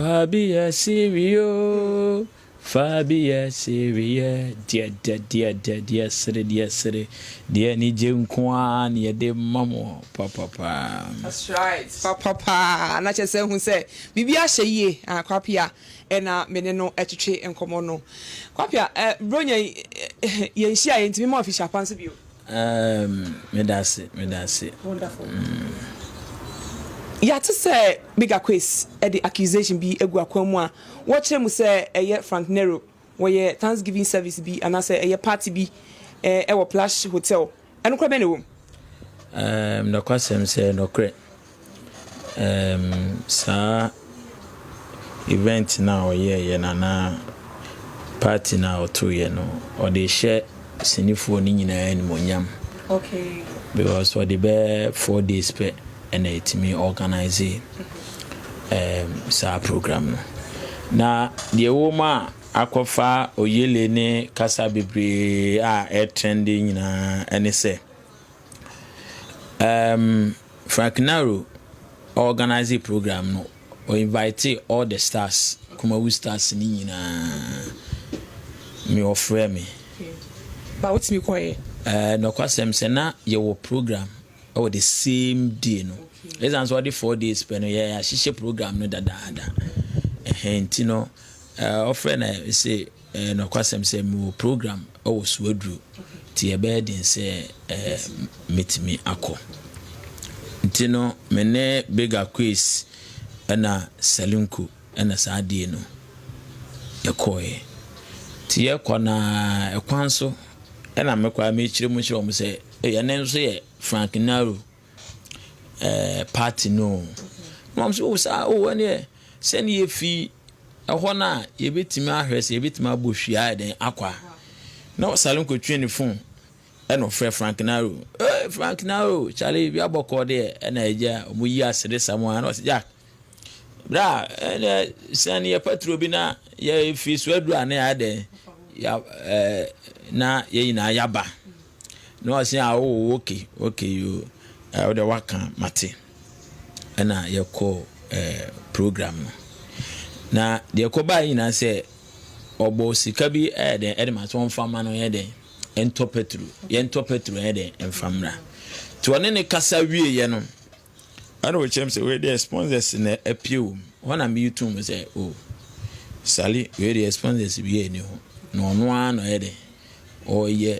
Fabia Sirio, Fabia Siria, dear city, dear Nijim Kwan, dear de Mamo, Papa. That's right, Papa. And I just say, who say, Bibia Sheye, Quapia, and Meneno Etche and Comono. Quapia, Bronya, Yensia, into more official pants of you. Medasi. Wonderful. Ya to say bigger quiz at the accusation be egua kwamwa. Watch him say a Frank Nero, where Thanksgiving service be and I say a party be our Plush Hotel. And no room. No question say no credit. Sa event now na party now 2 year no or they share sinifo ni nyina ni monyam. Okay. Because for the be 4 days pe and it me organize sa program no. Na the woman akofa oyele ne kasa bebre a trending na ene say Frank Naro organize a program no or invite all the stars Kumawu stars ni nyina me offer me. But what's me quiet? No kwasem se na your program or the same day no. Let's answer the 4 days pen yeah shishe program no da. Enti no offer na say no kwasem se mo program o swedru ti e be din say meet me akọ. Enti no mene bigger quiz na Salinku na saadie no yekoe ti yekona ekwanso na mekwa me chire mu chire o say e ne nso ye Frank Naro party no mom so sa ene se ne yefi ehọ na ye betimi ahwese ye betimi abohwia den akwa na Salinku twe ne phone no Frank Naro Frank Naro chale bi aboko de na eja omu yi asede samoa na Jack bra sani ya patro bi na ya fi swadu ana ya de ya na ye na yaba no ase okay you o de waka mate na ye ko program na de ko ba yi na se obo sika bi de ma so mfama no ye de entopetru ye de mfamra to ne kasa wie ye no ana we chem say we the sponsors na appeal when am you to say oh Sally we the sponsors be any ho no ano ye de o ye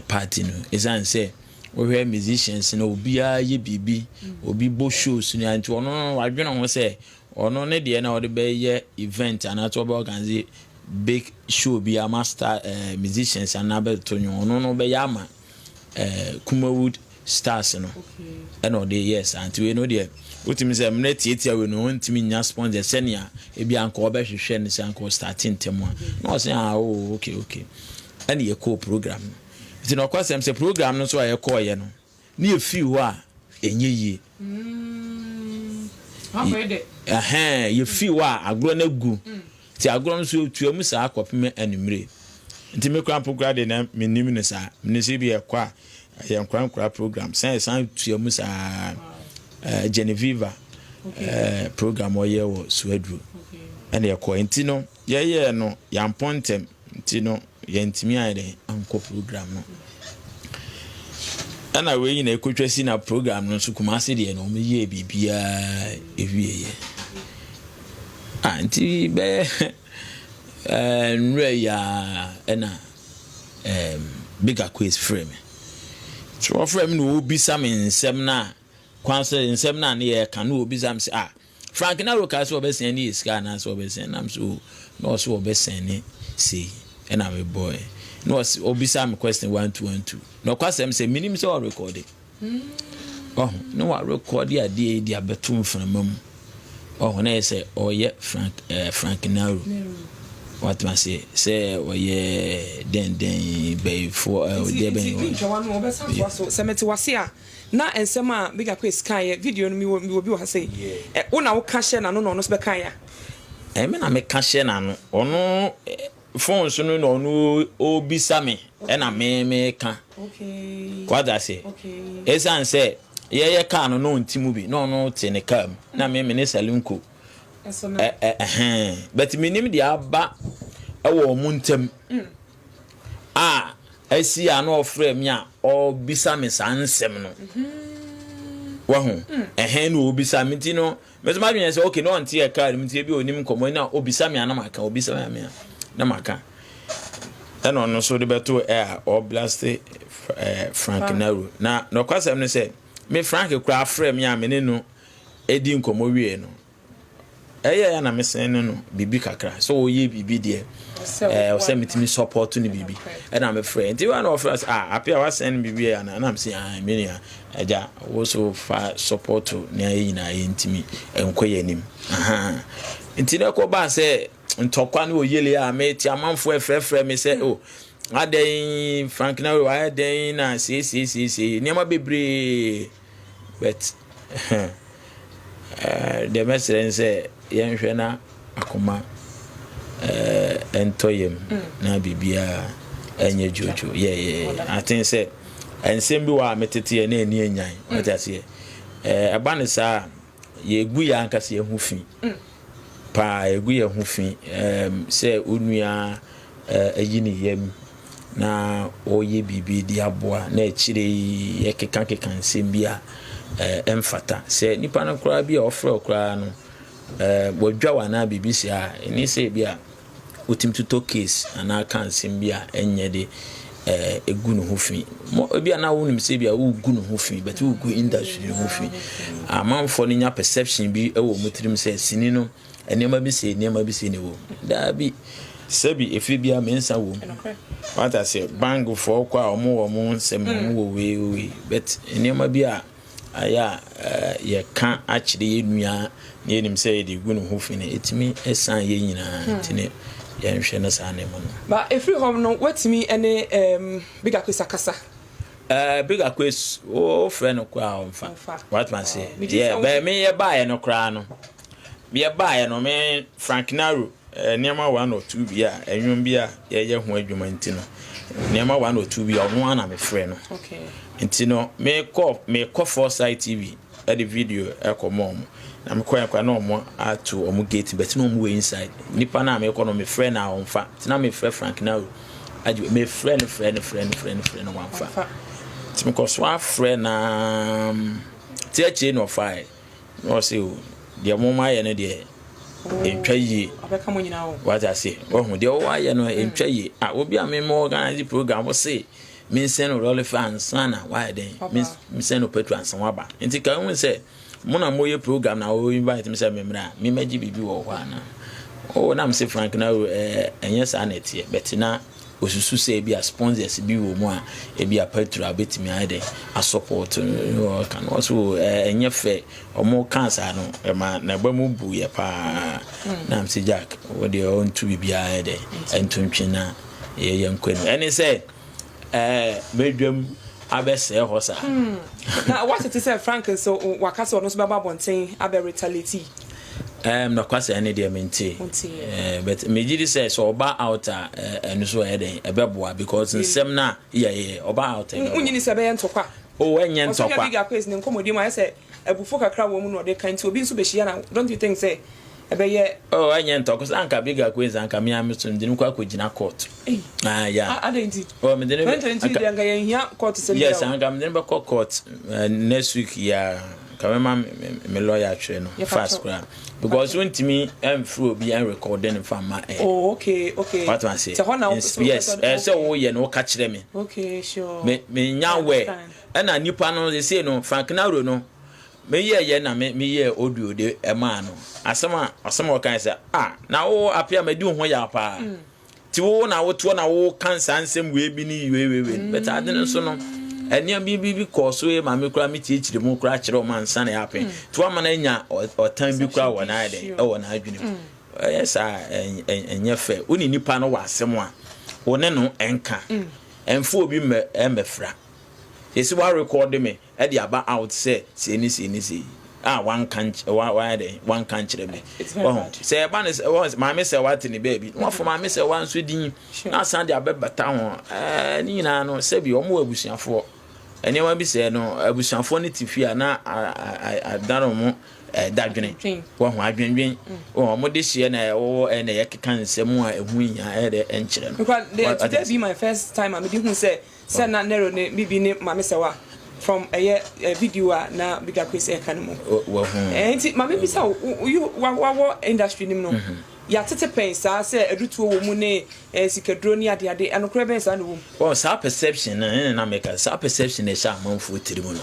party no is say we hear musicians na obia ye bibi obi bo shows ni anti ono wadwena ho say ono ne de na o de be ye event and to be organize big show be a master musicians and na to ono no be yama Kumawood stars no and all the yes and we know there utimi say mna tietia we no ntimi nya sponsor senia e bia anko obehwehwe ne say anko starting temu no say okay and ye co program it no kwasem say program no so ye call ye no na ye fi ho a enye yi ye fi ho a agro na gu ti agro no so tuamu sa akopeme anumre ntimi kwan program de na menim ne sa ne se bi ye kwa ye nkran program say tuamu sa Genevieve program o ye wo Swedru and ye ko ntino ye no yam pontem ntino ye ntimi ayde anko program no ana we yin ekotwasi na program no so Kumasi de no me ye bibia ewie ye anti be nre ya na bigger quiz frame so frame no obi sam nsem na kwanse nsem na ne ye kan obi sam se Frank Naro ka so obesen ni iska na so obesen nam so no so obesen ni see na me boy no obi sam question 1212 no kwasem se minim so recording no wa record ya dia dia betum franamam na say ye Frank Naro what must say ye den bay for dey ben so semeti wase na ensema bigger quiz kan video no mi wo bi wa say una wo ka share na no so be kan ya me na me ka share na no ono phone so no obisa me na me ka okay what I say okay esan say ye ka no ntimu bi no te ne kam na me ne Salinku but minim de aba ewo muntem asi ano ofre me a obisa me sansem no wahu no obisa me ti no me so ma dwen say okay no onti e car me ti bi onim komo na obisa me ana maka obisa me na maka eno no so de beto or blast Frank Nero na no kwasem no say me Frank kura afre me a me ne no edi nkomo wie no ya na me sen no bibi kakra so oye bibi de o se metimi support ni bibi e na me friend ti wa na offer apia wa sen bibi ya na am say me ni aja wo so fa support ni ayi na ayi ntimi enkoye nim nti na ko ba se ntokwa na oyele a me ti amanfo efrefre me se aden Frank na we aden na si ni ma bebre but the message say yenhwe na akoma entoyem na bibia enye jojo I think say ensem bi wa metete na eni enyan what I say aba ne sa ye gu ya nkase ehu fi pa egu ye hu fi say onua ayini yem na oye bibi di aboa na echire ye keka nsem bia emfata say nipa na kura bia ofre okura no bodwa wana BBC ni say bia otimtu to case ana kan sim bia enye de egu no hofi mo bia na wonim say bia ugu no hofi but ugu industry no hofi amanfo no nya perception bi ewo mutirim say sini no enema bi say ne wo da bi sebi efi bia mensa wo what I say bang for kwa omo nsem wo we but enema bia aya ye kan akire ye nua ne nim say de gu no hofi ne etimi esan ye nyina tine ye nhwe na sa ne mo no ba every home no wetimi ene bigger kwesa kasa bigger kwes o friend kwa onfa what man say yeah ba me ye ba ye no kra no me ba ye no me Frank Nero niema 1 or 2 bia enwom bia ye ho adwuma ntino niema 1 or 2 bia ono ana me friend no okay ntino me call Foresight TV the video ekomo na me kwa na omo atu omo gate but no omo inside nipa na me call no me friend na onfa tina me Frank Nero aju me friend one fa ti me call so friend na ti achi no fai no say de mo ma ye ne de entwa yi abeka mo nyina wo what I say oh de o aye no entwa yi obi a me mo organize program wo say me send roll fans sana why then me send patrons waba enti ka hu say mo na mo ye program na o invite me say me mra me magi bibi wo hwa na o na me say Frank na enye sa na tie but na osusu say bi a sponsors bi wo mu a e bi a patron betimi ade a support no kan also enye fe omo cancer no e ma na ba mu bu ye pa na am say Jack wo de on to bi ade entuntwe na ye yankwen ene say medwam abese hosa na what it is Frank so wakase ono so baba bonten abe retaliate no kwase ene de menti but me gidi say so oba out enu so eden ebeboa because nsem na ye oba out unyini se be ntokwa o enye ntokwa so big quiz ne nkomodi ma say ebufo kakra wo mu no de kan ti obi nso be hia na don't you think say ebeye enye ntokwa so anka big quiz anka me ametum de nkwa kogina court yeah adenti me de anka anga ye hia court se yes anka me de be court next week ya kamema me lawyer atwe no fast kra because when to me through be recording from my okay what I say yes so wo ye no ka kire me okay sure me nya we na nipa no they say no Frank Nero no me ye na me ye audio de ema no asema kan say na wo apia me di ho ya pa ti wo na wo to na wo cancer ansem we bi ni we but adene so no enia bi koso e ma me kura me tiechire mu kura kire o man san ya pen to ama na nya otan bi kura wona ade e wona adwene yes enye fe oni nipa no wasem a wone no enka enfo obi mefra yesi wa record me e dey aba out say ni one can kire me say ba ne ma me say what ni baby no for ma me say one so din na san dey abebata ho ni nyina no say bi omo abusuafo enema bi say no abusuafo ne tifia na adaro mo dadwene wo ho adwenwen o mo de hye na wo na ye keka nsem a ehu nya ede enkyere no because today be my first time am di hu say na Nero ne bibi ne mama sewa from a video na Bigger Quest e kan mo wo ho enti mama bi sa you wa industry nim no ya tete pen sa say edutuo wo mu ne sikadro ni ade anokre ben sa no wo well sa perception na make sa perception e sha manfo tiri mu no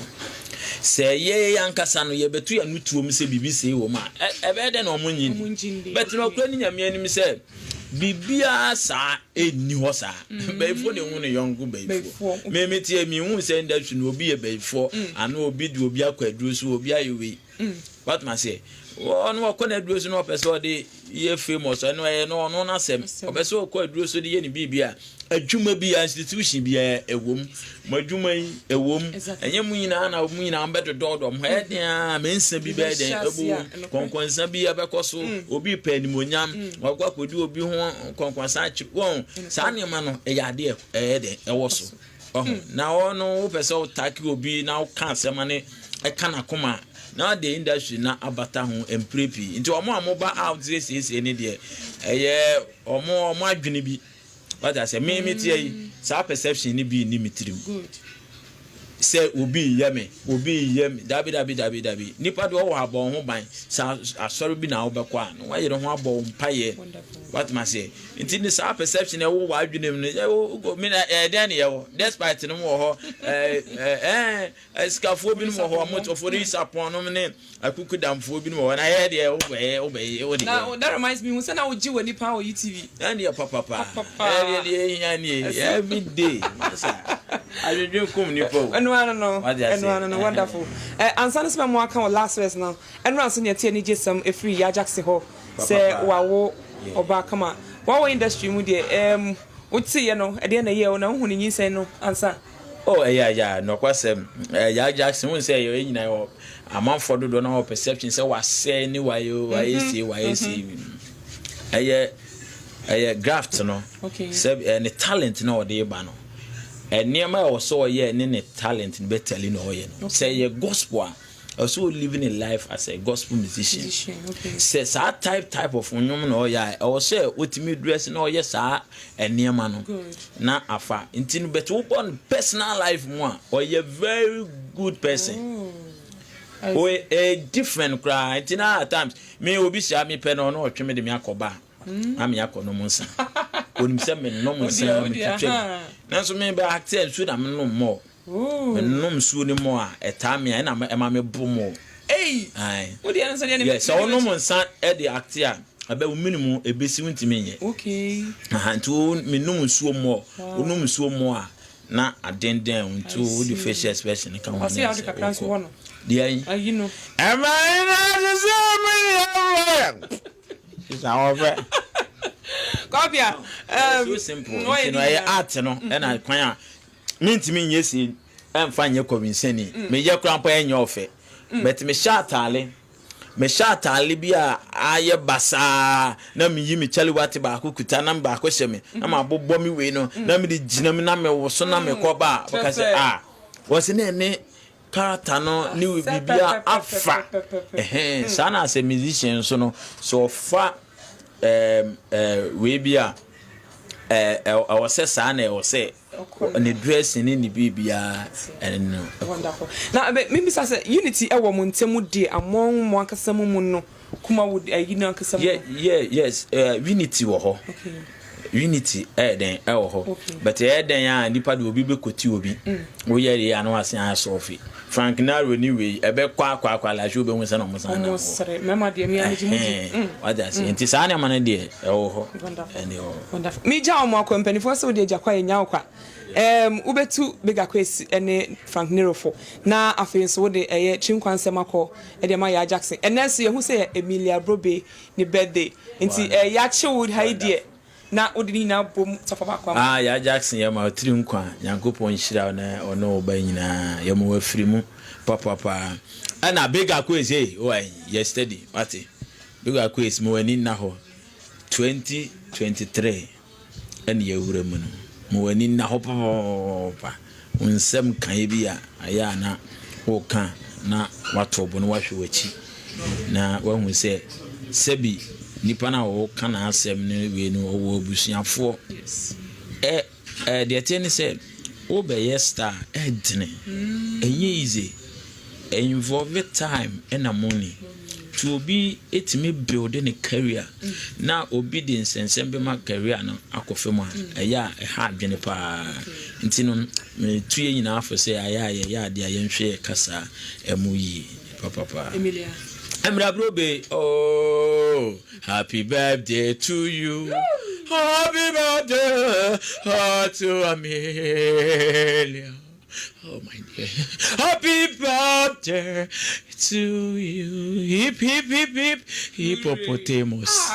se ye yankasa no ye betu ya nutuo se bibi se wo ma ebe de na omunyin but no kra ni nyame anim se bibia sa eni ho sa beifo ne hu ne yongo beifo me metie mi hu se industry no obi ye beifo ana obi di obi akwaduro so obi ayewe what man say ono akona aduro so no person de ye famous no ye no na sem obeso akwa aduro so de ye ni bibia adwuma bi institution bi ewom madwuma yi ewom enye mu nyina na mu nyina ambedo dodo mo he dia mensa bi be den ebu konkonsa bi abekoso obi panimonyam wakwa kodi obi ho konkonsa achi won sa nema no eyade den ewoso na ono wo pese o taki obi na o kan sema ne e kana koma na the industry na abata ho emprepi nti omo amoba out this ni de omo adwene bi what I say me tie sa perception ni bi ni mitrim good say obi yeme dabi nipa do wo abon ho ban sa asori bi na wo bekwa no wa yere ho abon mpaye what I say nti ni sa perception e wo wa adwene no me na den ye wo despite no wo ho skafo bi no wo ho moto for this upon no me akuku damfo bi no wo na ye de wo de now that reminds me say na wo ji wo nipa wo UTV and your papa every day I do come nipo no wonderful answer this memo account last verse now and run so near ni jesam e free ya Jackson ho say wawo oba kama wawo industry mu de uti ye no e de na ye o na hu ni nyin no answer oh yeah no kwasem ya Jackson won say ye nyina yo amanfo dodo na perception say wa say ni wayo wayesi graft no okay say ni talent na o de ba no niema also ye ne talent be telling no ye no say ye gospel also living a life as a gospel musician okay say sa type of onyum no ya also otimi dress no ye sa niema no na afa intinu bet wo born personal life mo or ye very good person we a different cry intina at times me obi sha me pe no otwe de me akoba am yakono monsa onim se me no monsa me twetwe nanso me ba actor su na me no mo me no msu ni mo a etamia na e ma me bu mo ai wo de anso de ne yes so no monsa e de actor aba minimum ebesi wuntimi nye okay nto me no msu mo ono msu mo a na adenden nto the facial expression kan ho see how the kakran so no dia you know am I not so many is our friend Kopia so simple you know I art no na kwan a mintimi nyesi emfa nye convinceni me ye krampa enye ofe but me shatale bi a aye basa na me yi me chali wate ba kukuta na ba ko hye na ma bobbo mi we no na me di gina me na me woso na me koba because wose na ne character no ni we bibia afa sana as a musician so fa we bia I was say sana I was say the dressing in the bibia and wonderful now maybe say unity e wo montemu de among mo akasam mu no kuma would you know akasam yes unity wo ho okay unity den e wo ho but den ya nipa de obi be koti obi wo ye ya no asen asofi Frank Naro ni we ebe kwa la jo be won se no mo san na sere mema de mi anaji mu what that enti sa na man de e wo ho wonderful mi ja o mo company for so de jakwa enya kwa ubetu Bigger Quest ene Frank Nero for na afen so de eye chinkwansem akọ e de ma ya Jackson enese ye hu se Emilia Brobe ni birthday enti ya chewood haidie na odini na bom tofa kwa ya Jackson ya ma otiri nkwa Yankopon hira na ono oba nyina ya mo afiri mu papa ana Bigger Quest yesterday what Bigger Quest mo ani na ho 2023 en ye wura mu no mo ani na ho papa unsem kan bi a aya na o kan na watobo no wahwe wachi na wahu say sebi nipa na wo kana asem ne we no wo busuafo the thing say wo be star edne enye easy involve time and money to be etimi build a career na obedience and sembema career no akofemu eya ha adwene pa ntino me tuye nyina afo say aya de ayenhwe kasa emuyi papa Emilia Emra Brobe, oh, happy birthday to you. Happy birthday to Amelia. Oh my dear. Happy birthday to you. Hip hip hip hip hippopotamus.